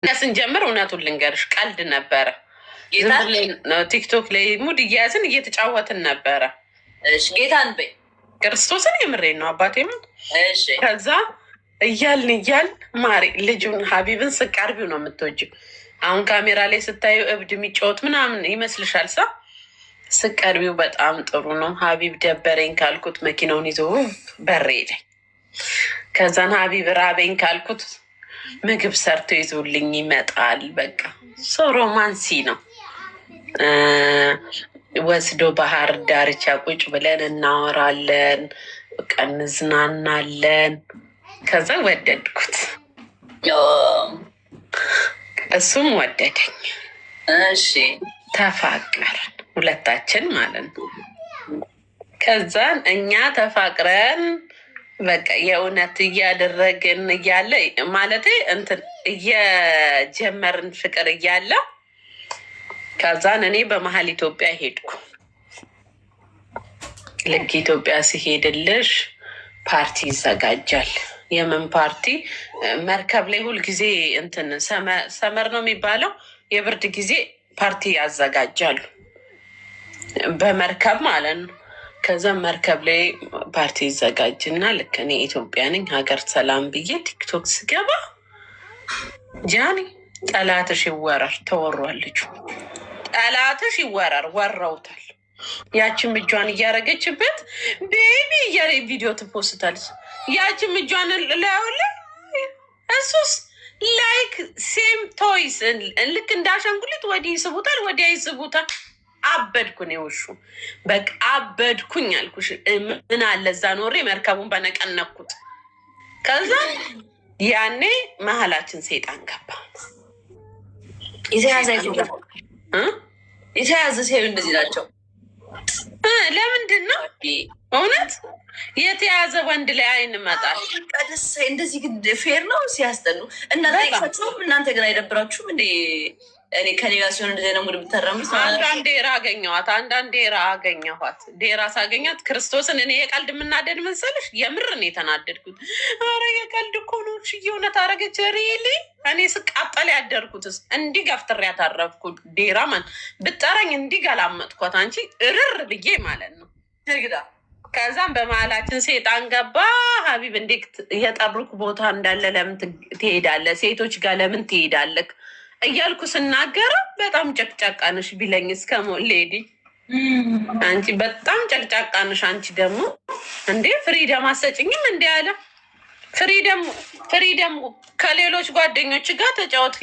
ስንጀምር እውነቱን ልንገርሽ ቀልድ ነበረ። ቲክቶክ ላይ ሙድ እያያዝን እየተጫወትን ነበረ። ጌታን በይ ክርስቶስን የምሬን ነው አባቴ ምን ከዛ እያልን ማሪ ልጁን ሀቢብን ስቃርቢው ነው የምትወጂው። አሁን ካሜራ ላይ ስታዩ እብድ የሚጫወት ምናምን ይመስልሻል? ስቀርቢው በጣም ጥሩ ነው። ሀቢብ ደበረኝ ካልኩት መኪናውን ይዞ በሬ ላይ ከዛን ሀቢብ ራበኝ ካልኩት ምግብ ሰርቶ ይዞልኝ ይመጣል። በቃ ሰው ሮማንሲ ነው። ወስዶ ባህር ዳርቻ ቁጭ ብለን እናወራለን፣ በቃ እንዝናናለን። ከዛ ወደድኩት፣ እሱም ወደደኝ። እሺ ተፋቀርን ሁለታችን ማለት ነው። ከዛን እኛ ተፋቅረን በቃ የእውነት እያደረግን እያለ ማለት እንትን እየጀመርን ፍቅር እያለ ከዛን እኔ በመሀል ኢትዮጵያ ሄድኩ። ልክ ኢትዮጵያ ሲሄድልሽ ፓርቲ ይዘጋጃል። የምን ፓርቲ? መርከብ ላይ ሁልጊዜ እንትን ሰመር ነው የሚባለው የብርድ ጊዜ ፓርቲ ያዘጋጃሉ በመርከብ ማለት ነው። ከዛ መርከብ ላይ ፓርቲ ይዘጋጅና ልክ እኔ ኢትዮጵያ ነኝ ሀገር ሰላም ብዬ ቲክቶክ ስገባ ጃኒ ጠላትሽ ይወረር ተወሯለች። ጠላትሽ ይወረር ወረውታል። ያችን እጇን እያረገችበት ቤቢ እያለ ቪዲዮ ትፖስታለች። ያችን እጇን ላያውለ እሱስ ላይክ ሴም ቶይስ ልክ እንዳሸንጉሊት ወዲህ ይስቡታል ወዲያ ይስቡታል። አበድኩኝ ውሹ በቃ አበድኩኝ አልኩሽ። ምን አለ እዛ ኖሬ መርከቡን በነቀነኩት። ከዛ ያኔ መሀላችን ሴጣን ገባ። የተያዘ ሲሄዱ እንደዚህ ናቸው። ለምንድን ነው እውነት የተያዘ ወንድ ላይ አይን መጣል? ቀደስ እንደዚህ ግን ፌር ነው ሲያስጠሉ። እናንተ ግን አይደብራችሁም እንዴ? እኔ ከኔ ጋር ሲሆን እንደዚህ ነው ሙድ ብታረሙት። አንዳንድ ዴራ አገኘኋት፣ አንዳንድ ዴራ አገኘኋት። ዴራ ሳገኛት ክርስቶስን እኔ የቀልድ የምናደድ መሰልሽ? የምርን የተናደድኩት ኧረ የቀልድ እኮ ነው እውነት አረገች። ሪሊ እኔ ስቃጠል ያደርኩትስ እንዲህ ገፍትሬ ያታረፍኩት ዴራ ማን ብጠረኝ እንዲህ ገላመጥኳት። አንቺ እርር ብዬ ማለት ነው ግዳ። ከዛም በመሀላችን ሴጣን ገባ። ሀቢብ እንዴት የጠሩክ ቦታ እንዳለ ለምን ትሄዳለህ? ሴቶች ጋር ለምን ትሄዳለህ እያልኩ ስናገረው በጣም ጨቅጫቃንሽ ቢለኝ እስከ ሌዲ አንቺ በጣም ጨቅጫቃንሽ። አንቺ ደግሞ እንዴ ፍሪደም አሰጭኝም እንዲ ያለ ፍሪደም ከሌሎች ጓደኞች ጋር ተጫወት።